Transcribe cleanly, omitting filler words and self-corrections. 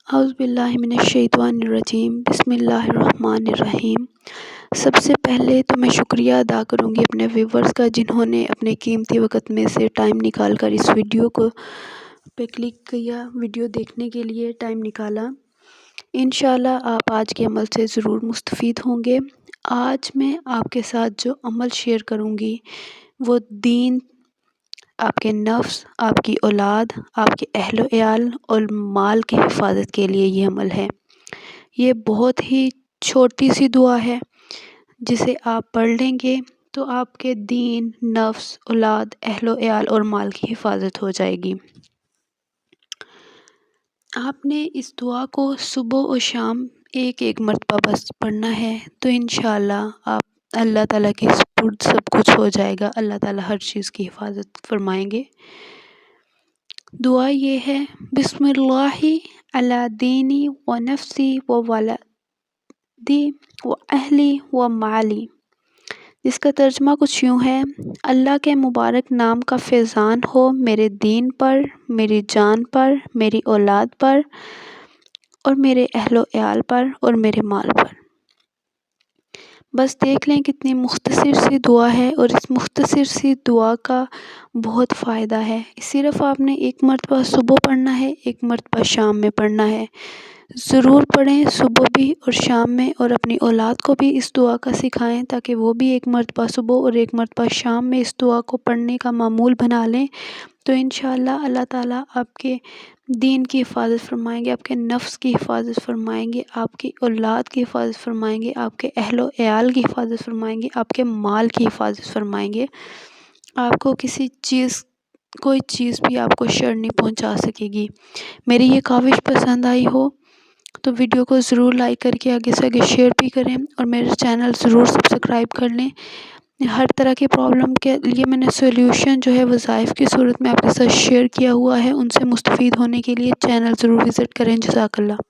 اعوذ باللہ من الشیطان الرجیم بسم اللہ الرحمن الرحیم۔ سب سے پہلے تو میں شکریہ ادا کروں گی اپنے ویورز کا، جنہوں نے اپنے قیمتی وقت میں سے ٹائم نکال کر اس ویڈیو کو پہ کلک کیا، ویڈیو دیکھنے کے لیے ٹائم نکالا۔ انشاءاللہ آپ آج کے عمل سے ضرور مستفید ہوں گے۔ آج میں آپ کے ساتھ جو عمل شیئر کروں گی وہ دین، آپ کے نفس، آپ کی اولاد، آپ کے اہل و عیال اور مال کی حفاظت کے لیے یہ عمل ہے۔ یہ بہت ہی چھوٹی سی دعا ہے، جسے آپ پڑھ لیں گے تو آپ کے دین، نفس، اولاد، اہل و عیال اور مال کی حفاظت ہو جائے گی۔ آپ نے اس دعا کو صبح و شام ایک مرتبہ بس پڑھنا ہے، تو انشاءاللہ آپ اللہ تعالیٰ کے سپرد سب کچھ ہو جائے گا۔ اللہ تعالیٰ ہر چیز کی حفاظت فرمائیں گے۔ دعا یہ ہے: بسم اللہ علی دینی و نفسی و ولدی و اہلی و مالی، جس کا ترجمہ کچھ یوں ہے: اللہ کے مبارک نام کا فیضان ہو میرے دین پر، میری جان پر، میری اولاد پر اور میرے اہل و عیال پر اور میرے مال پر۔ بس دیکھ لیں کتنی مختصر سی دعا ہے، اور اس مختصر سی دعا کا بہت فائدہ ہے۔ صرف آپ نے ایک مرتبہ صبح پڑھنا ہے، ایک مرتبہ شام میں پڑھنا ہے۔ ضرور پڑھیں صبح بھی اور شام میں، اور اپنی اولاد کو بھی اس دعا کا سکھائیں تاکہ وہ بھی ایک مرتبہ صبح اور ایک مرتبہ شام میں اس دعا کو پڑھنے کا معمول بنا لیں۔ تو انشاءاللہ اللہ تعالیٰ آپ کے دین کی حفاظت فرمائیں گے، آپ کے نفس کی حفاظت فرمائیں گے، آپ کی اولاد کی حفاظت فرمائیں گے، آپ کے اہل و عیال کی حفاظت فرمائیں گے، آپ کے مال کی حفاظت فرمائیں گے۔ آپ کو کوئی چیز بھی آپ کو شر نہیں پہنچا سکے گی۔ میری یہ کاوش پسند آئی ہو تو ویڈیو کو ضرور لائک کر کے آگے سے آگے شیئر بھی کریں، اور میرے چینل ضرور سبسکرائب کر لیں۔ ہر طرح کی پرابلم کے لیے میں نے سولوشن جو ہے وظائف کی صورت میں آپ کے ساتھ شیئر کیا ہوا ہے، ان سے مستفید ہونے کے لیے چینل ضرور وزٹ کریں۔ جزاک اللہ۔